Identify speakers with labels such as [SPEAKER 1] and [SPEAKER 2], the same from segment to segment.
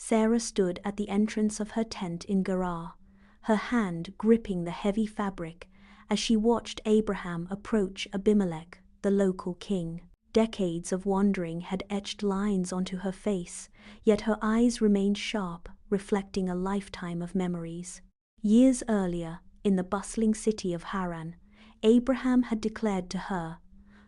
[SPEAKER 1] Sarah stood at the entrance of her tent in Gerar, her hand gripping the heavy fabric as she watched Abraham approach Abimelech, the local king. Decades of wandering had etched lines onto her face, yet her eyes remained sharp, reflecting a lifetime of memories. Years earlier, in the bustling city of Haran, Abraham had declared to her,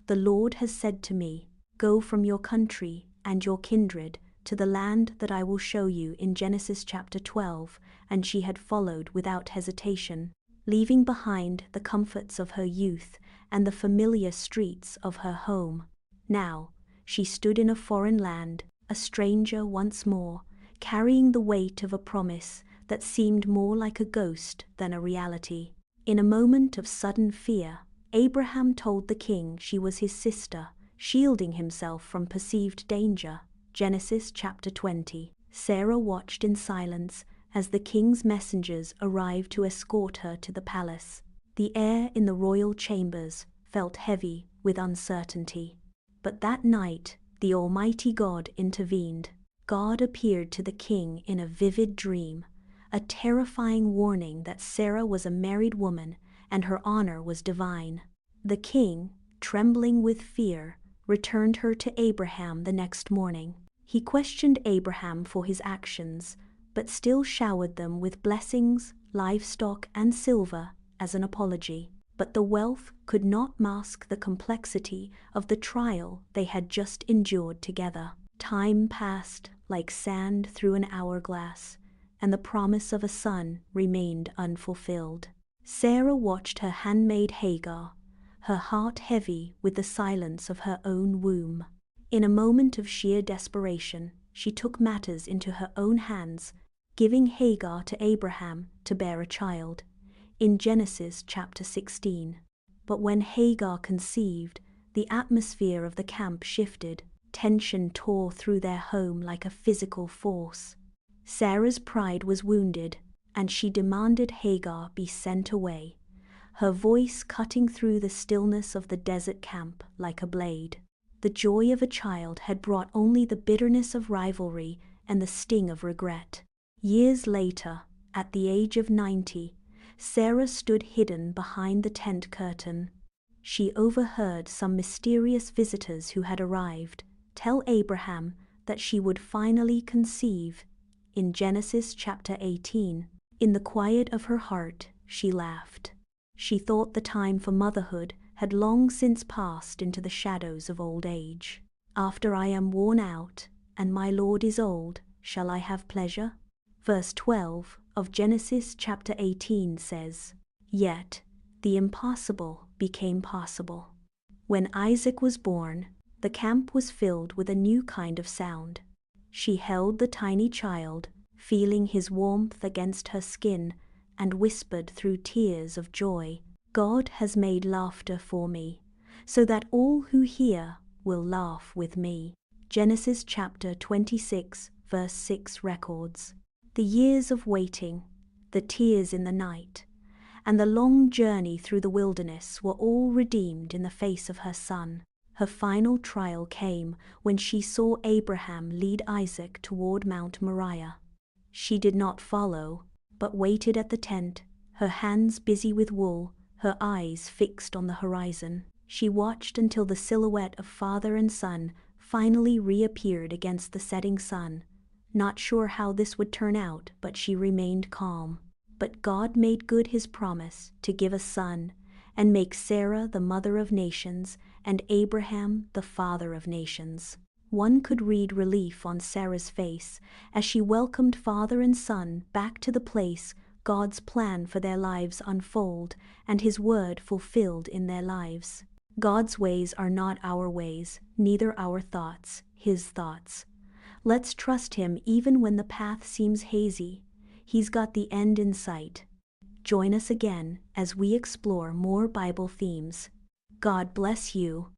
[SPEAKER 1] "The Lord has said to me, 'Go from your country and your kindred to the land that I will show you,' in Genesis chapter 12, and she had followed without hesitation, leaving behind the comforts of her youth and the familiar streets of her home. Now, she stood in a foreign land, a stranger once more, carrying the weight of a promise that seemed more like a ghost than a reality. In a moment of sudden fear, Abraham told the king she was his sister, shielding himself from perceived danger. Genesis chapter 20. Sarah watched in silence as the king's messengers arrived to escort her to the palace. The air in the royal chambers felt heavy with uncertainty. But that night, the Almighty God intervened. God appeared to the king in a vivid dream, a terrifying warning that Sarah was a married woman and her honor was divine. The king, trembling with fear, returned her to Abraham the next morning. He questioned Abraham for his actions, but still showered them with blessings, livestock, and silver as an apology. But the wealth could not mask the complexity of the trial they had just endured together. Time passed like sand through an hourglass, and the promise of a son remained unfulfilled. Sarah watched her handmaid Hagar, her heart heavy with the silence of her own womb. In a moment of sheer desperation, she took matters into her own hands, giving Hagar to Abraham to bear a child, in Genesis chapter 16. But when Hagar conceived, the atmosphere of the camp shifted. Tension tore through their home like a physical force. Sarah's pride was wounded, and she demanded Hagar be sent away, her voice cutting through the stillness of the desert camp like a blade. The joy of a child had brought only the bitterness of rivalry and the sting of regret. Years later, at the age of 90, Sarah stood hidden behind the tent curtain. She overheard some mysterious visitors who had arrived tell Abraham that she would finally conceive. In Genesis chapter 18, in the quiet of her heart, she laughed. She thought the time for motherhood had long since passed into the shadows of old age. "After I am worn out, and my Lord is old, shall I have pleasure?" Verse 12 of Genesis chapter 18 says, "Yet the impossible became possible." When Isaac was born, the camp was filled with a new kind of sound. She held the tiny child, feeling his warmth against her skin, and whispered through tears of joy, "God has made laughter for me, so that all who hear will laugh with me." Genesis chapter 26 verse 6 records. The years of waiting, the tears in the night, and the long journey through the wilderness were all redeemed in the face of her son. Her final trial came when she saw Abraham lead Isaac toward Mount Moriah. She did not follow, but waited at the tent, her hands busy with wool, her eyes fixed on the horizon. She watched until the silhouette of father and son finally reappeared against the setting sun. Not sure how this would turn out, but she remained calm. But God made good his promise to give a son and make Sarah the mother of nations and Abraham the father of nations. One could read relief on Sarah's face as she welcomed father and son back to the place God's plan for their lives unfold and his word fulfilled in their lives. God's ways are not our ways, neither our thoughts, his thoughts. Let's trust him even when the path seems hazy. He's got the end in sight. Join us again as we explore more Bible themes. God bless you.